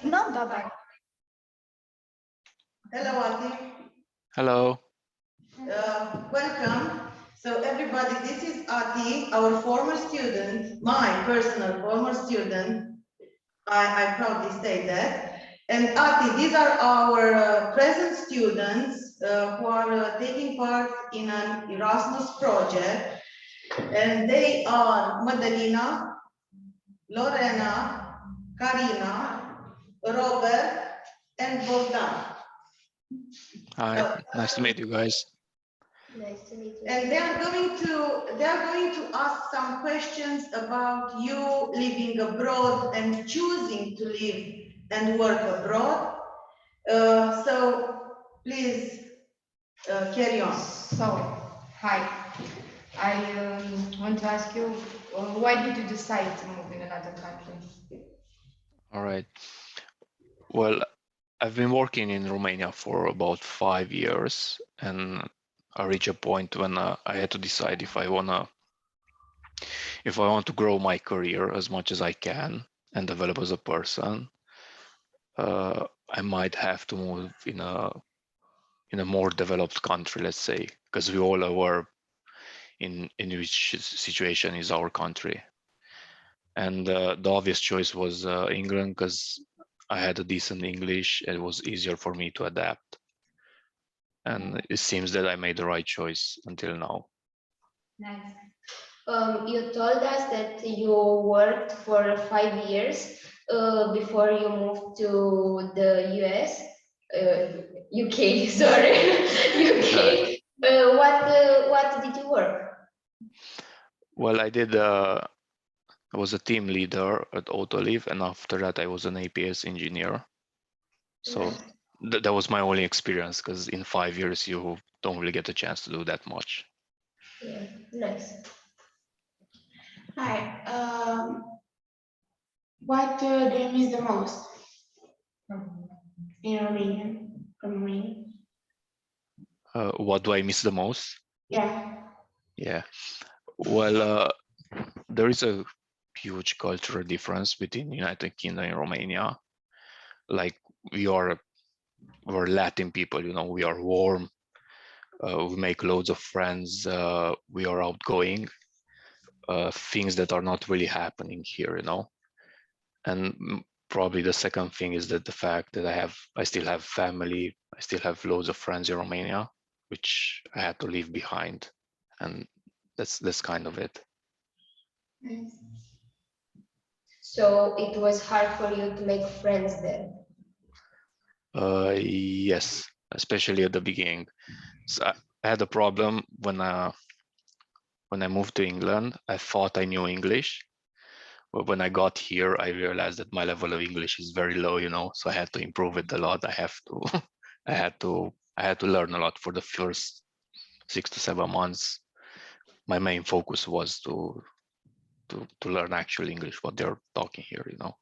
Not that bad. Hello, Ati. Hello. Welcome. So everybody, this is Ati, our former student, my personal former student. I proudly say that. And Ati, these are our present students who are taking part in an Erasmus project. And they are Madalina, Lorena, Karina, Robert, and Bogdan. Hi. Nice to meet you guys. Nice to meet you. And they are going to ask some questions about you living abroad and choosing to live and work abroad. So please carry on. So, hi. I want to ask you, why did you decide to move in another country? All right. Well, I've been working in Romania for about 5 years, and I reached a point when I had to decide if I want to grow my career as much as I can and develop as a person. I might have to move in a more developed country, let's say, because we all are aware in which situation is our country. And the obvious choice was England, because I had a decent English. It was easier for me to adapt. And it seems that I made the right choice until now. Nice. You told us that you worked for 5 years before you moved to the US, UK, sorry, UK. What did you work? Well, I was a team leader at Autoliv, and after that I was an APS engineer. So that was my only experience, because in 5 years you don't really get a chance to do that much. Yeah, nice. Hi. What do you miss the most in Romania? From Romania? What do I miss the most? Yeah. Yeah. Well, there is a huge cultural difference between United Kingdom and Romania. Like we're Latin people, we are warm, we make loads of friends, we are outgoing, things that are not really happening here, And probably the second thing is that the fact that I still have family, I still have loads of friends in Romania, which I had to leave behind, and that's kind of it. So it was hard for you to make friends there. Yes, especially at the beginning. So I had a problem when I moved to England. I thought I knew English, but when I got here, I realized that my level of English is very low, So I had to improve it a lot. I had to learn a lot for the first 6 to 7 months. My main focus was to learn actual English, what they're talking here, Yeah.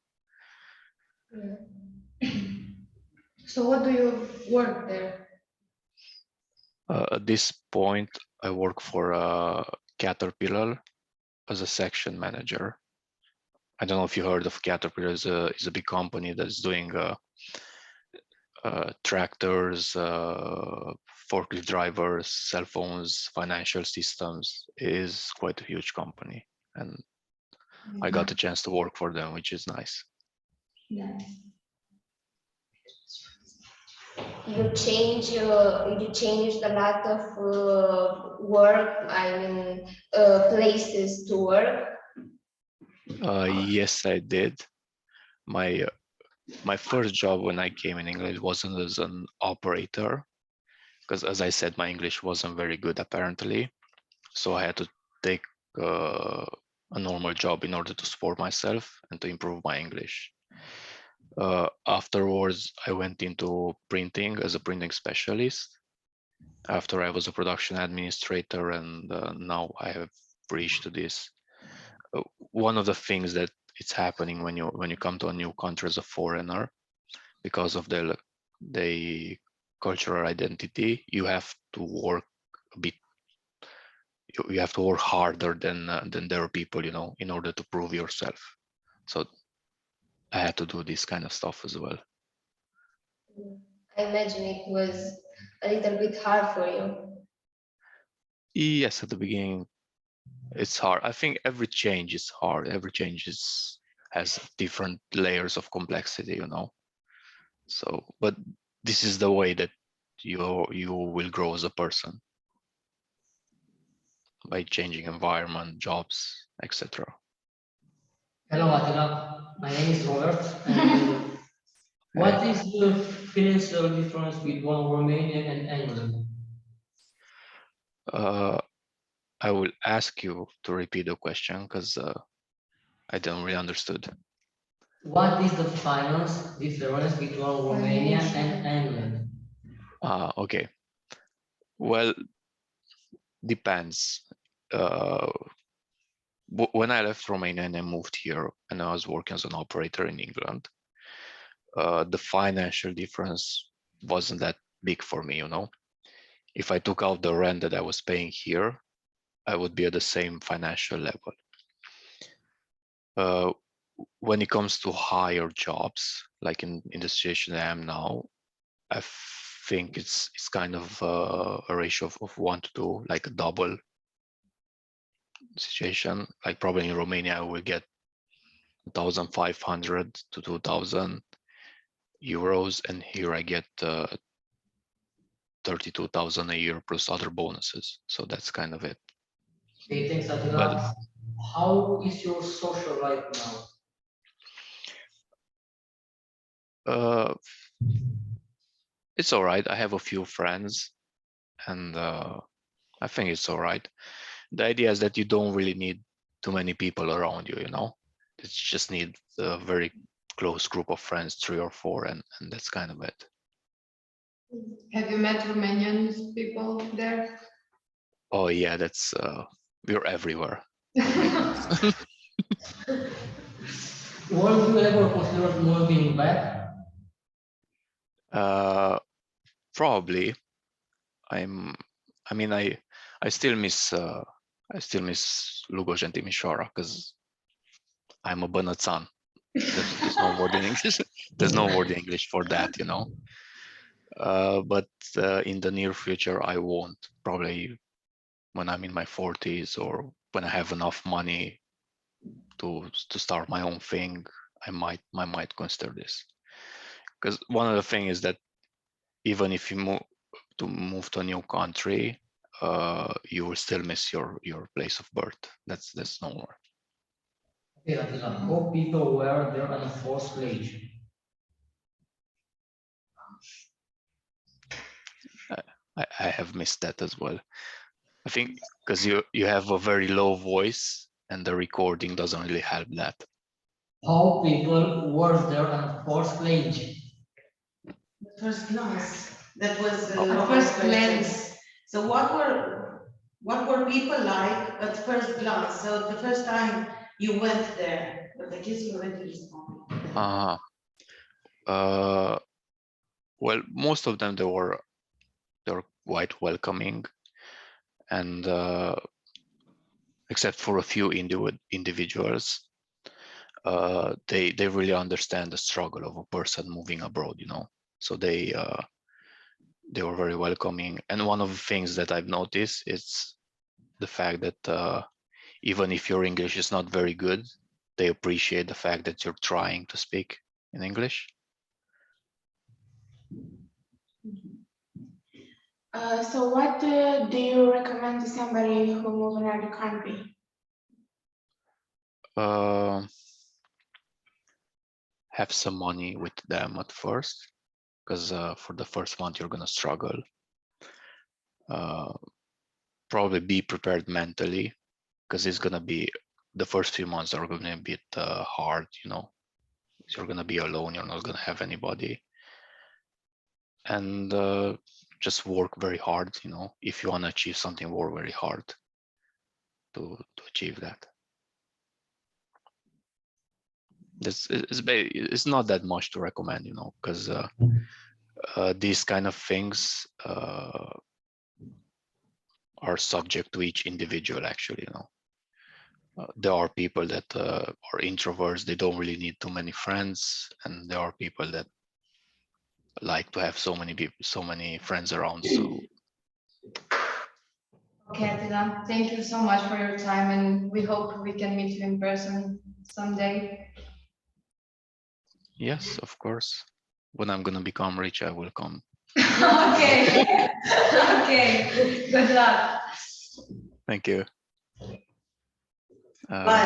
So what do you work there? At this point, I work for Caterpillar as a section manager. I don't know if you heard of Caterpillar. Is a big company that's doing tractors, forklift drivers, cell phones, financial systems. It is quite a huge company, and I got a chance to work for them, which is nice. Nice. You changed a lot of work, places to work. Yes, I did. My first job when I came in England wasn't as an operator, because as I said, my English wasn't very good apparently. So I had to take a normal job in order to support myself and to improve my English. Afterwards, I went into printing as a printing specialist. After I was a production administrator, and now I have reached to this. One of the things that it's happening when you come to a new country as a foreigner, because of the cultural identity, you have to work a bit. You have to work harder than their people, in order to prove yourself. So I had to do this kind of stuff as well. I imagine it was a little bit hard for you. Yes, at the beginning, it's hard. I think every change is hard. Every change has different layers of complexity, you know. So, but this is the way that you will grow as a person, by changing environment, jobs, etc. Hello, Attila. My name is Robert. And what is the financial difference between Romania and England? I will ask you to repeat the question because I don't really understood. What is the finance difference between Romania and England? Okay. Well, depends. When I left Romania and I moved here and I was working as an operator in England, the financial difference wasn't that big for me, you know. If I took out the rent that I was paying here, I would be at the same financial level. When it comes to higher jobs, like in the situation I am now, I think it's kind of a ratio of 1 to 2, like a double situation. Like probably in Romania, I will get 1,500 to 2,000 euros, and here I get 32,000 a year plus other bonuses. So that's kind of it. Okay, thanks, Attila. But How is your social life now? it's all right. I have a few friends, and I think it's all right. The idea is that you don't really need too many people around you, you know. You just need a very close group of friends, 3 or 4, and that's kind of it. Have you met Romanian people there? Oh yeah, that's we're everywhere. Were you ever considered moving back? Probably. I mean, I still miss Lugoj and Timișoara because I'm a Bănățan. There's no word in English. There's no word in English for that, you know. But in the near future, I won't. Probably when I'm in my 40s or when I have enough money to start my own thing, I might consider this. Because one of the things is that even if you move to a new country, you will still miss your place of birth. That's normal. Okay, Attila, how people were there on the first page? I have missed that as well. I think because you have a very low voice and the recording doesn't really help that. How people were there on the first page? The first glance, that was Oh. the At first first glance. So what were people like at first glance? So the first time you went there, but I guess you already responded. Well, most of them they were quite welcoming, and except for a few individuals, they really understand the struggle of a person moving abroad, you know. So they were very welcoming. And one of the things that I've noticed is the fact that even if your English is not very good, they appreciate the fact that you're trying to speak in English. So what do you recommend to somebody who move another country? Have some money with them at first, because for the first month you're gonna struggle. Probably be prepared mentally, because it's gonna be the first few months are gonna be a bit hard, you know. You're gonna be alone. You're not gonna have anybody, and just work very hard. You know, if you wanna achieve something, work very hard to achieve that. It's not that much to recommend, you know, because these kind of things are subject to each individual, actually, you know. there are people that are introverts. They don't really need too many friends, and there are people that like to have so many people, so many friends around. So Okay, Attila, thank you so much for your time, and we hope we can meet you in person someday. yes, of course. When I'm gonna become rich, I will come. Okay. Okay. Good luck. Thank you. Bye.